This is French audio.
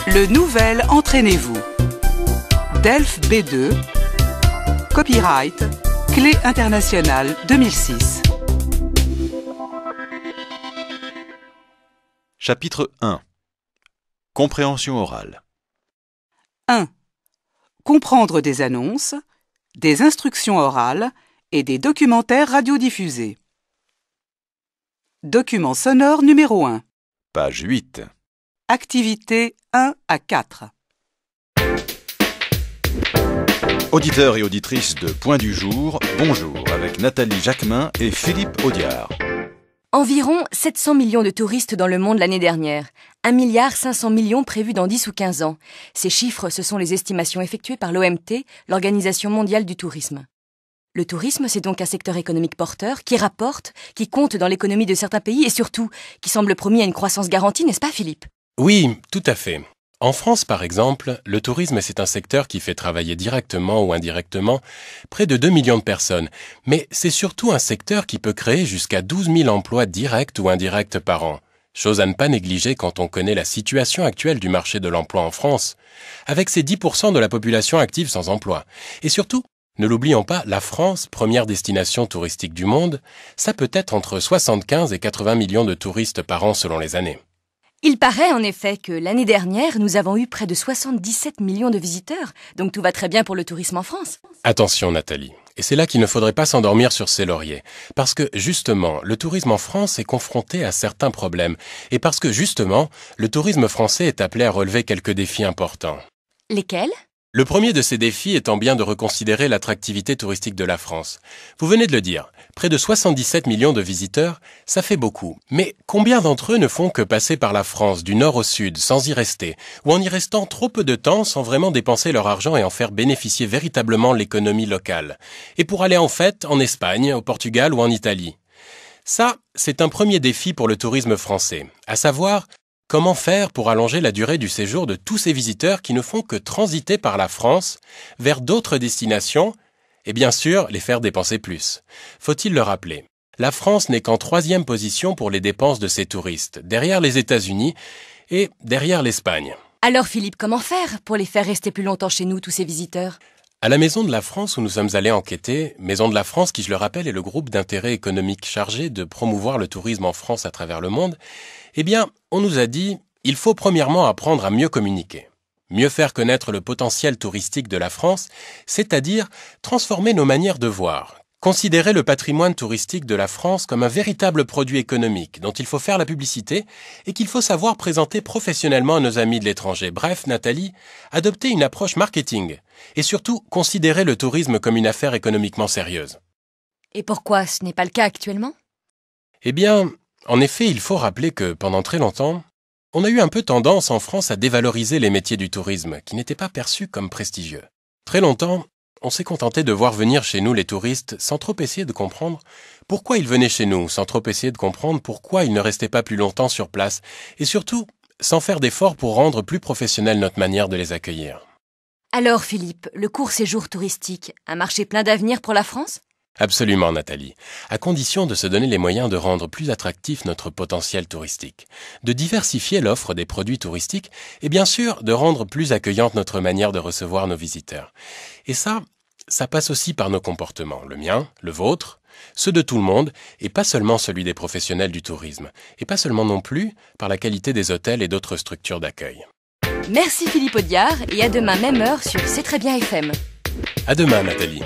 Le nouvel Entraînez-vous. DELF B2. Copyright. Clé internationale 2006. Chapitre 1. Compréhension orale. 1. Comprendre des annonces, des instructions orales et des documentaires radiodiffusés. Document sonore numéro 1. Page 8. Activité 1 à 4. Auditeurs et auditrices de Point du Jour, bonjour, avec Nathalie Jacquemin et Philippe Audiard. Environ 700 millions de touristes dans le monde l'année dernière. 1,5 milliard prévus dans 10 ou 15 ans. Ces chiffres, ce sont les estimations effectuées par l'OMT, l'Organisation mondiale du tourisme. Le tourisme, c'est donc un secteur économique porteur, qui rapporte, qui compte dans l'économie de certains pays et surtout, qui semble promis à une croissance garantie, n'est-ce pas Philippe ? Oui, tout à fait. En France, par exemple, le tourisme, c'est un secteur qui fait travailler directement ou indirectement près de 2 millions de personnes. Mais c'est surtout un secteur qui peut créer jusqu'à 12 000 emplois directs ou indirects par an. Chose à ne pas négliger quand on connaît la situation actuelle du marché de l'emploi en France, avec ses 10% de la population active sans emploi. Et surtout, ne l'oublions pas, la France, première destination touristique du monde, ça peut être entre 75 et 80 millions de touristes par an selon les années. Il paraît en effet que l'année dernière, nous avons eu près de 77 millions de visiteurs, donc tout va très bien pour le tourisme en France. Attention Nathalie, et c'est là qu'il ne faudrait pas s'endormir sur ses lauriers, parce que justement, le tourisme en France est confronté à certains problèmes, et parce que justement, le tourisme français est appelé à relever quelques défis importants. Lesquels ? Le premier de ces défis étant bien de reconsidérer l'attractivité touristique de la France. Vous venez de le dire, près de 77 millions de visiteurs, ça fait beaucoup. Mais combien d'entre eux ne font que passer par la France du nord au sud sans y rester, ou en y restant trop peu de temps sans vraiment dépenser leur argent et en faire bénéficier véritablement l'économie locale, et pour aller en fête en Espagne, au Portugal ou en Italie? Ça, c'est un premier défi pour le tourisme français, à savoir comment faire pour allonger la durée du séjour de tous ces visiteurs qui ne font que transiter par la France vers d'autres destinations et bien sûr les faire dépenser plus. Faut-il le rappeler, la France n'est qu'en 3e position pour les dépenses de ses touristes, derrière les États-Unis et derrière l'Espagne. Alors Philippe, comment faire pour les faire rester plus longtemps chez nous, tous ces visiteurs ? À la Maison de la France où nous sommes allés enquêter, Maison de la France qui, je le rappelle, est le groupe d'intérêt économique chargé de promouvoir le tourisme en France à travers le monde, eh bien, on nous a dit, il faut premièrement apprendre à mieux communiquer. Mieux faire connaître le potentiel touristique de la France, c'est-à-dire transformer nos manières de voir. Considérer le patrimoine touristique de la France comme un véritable produit économique dont il faut faire la publicité et qu'il faut savoir présenter professionnellement à nos amis de l'étranger. Bref, Nathalie, adopter une approche marketing et surtout considérer le tourisme comme une affaire économiquement sérieuse. Et pourquoi ce n'est pas le cas actuellement ? Eh bien, en effet, il faut rappeler que pendant très longtemps, on a eu un peu tendance en France à dévaloriser les métiers du tourisme qui n'étaient pas perçus comme prestigieux. Très longtemps, on s'est contenté de voir venir chez nous les touristes sans trop essayer de comprendre pourquoi ils venaient chez nous, sans trop essayer de comprendre pourquoi ils ne restaient pas plus longtemps sur place, et surtout, sans faire d'efforts pour rendre plus professionnelle notre manière de les accueillir. Alors Philippe, le court séjour touristique, un marché plein d'avenir pour la France ? Absolument, Nathalie, à condition de se donner les moyens de rendre plus attractif notre potentiel touristique, de diversifier l'offre des produits touristiques et bien sûr de rendre plus accueillante notre manière de recevoir nos visiteurs. Et ça passe aussi par nos comportements, le mien, le vôtre, ceux de tout le monde et pas seulement celui des professionnels du tourisme, et pas seulement non plus par la qualité des hôtels et d'autres structures d'accueil. Merci Philippe Audiard et à demain même heure sur C'est très bien FM. À demain, Nathalie.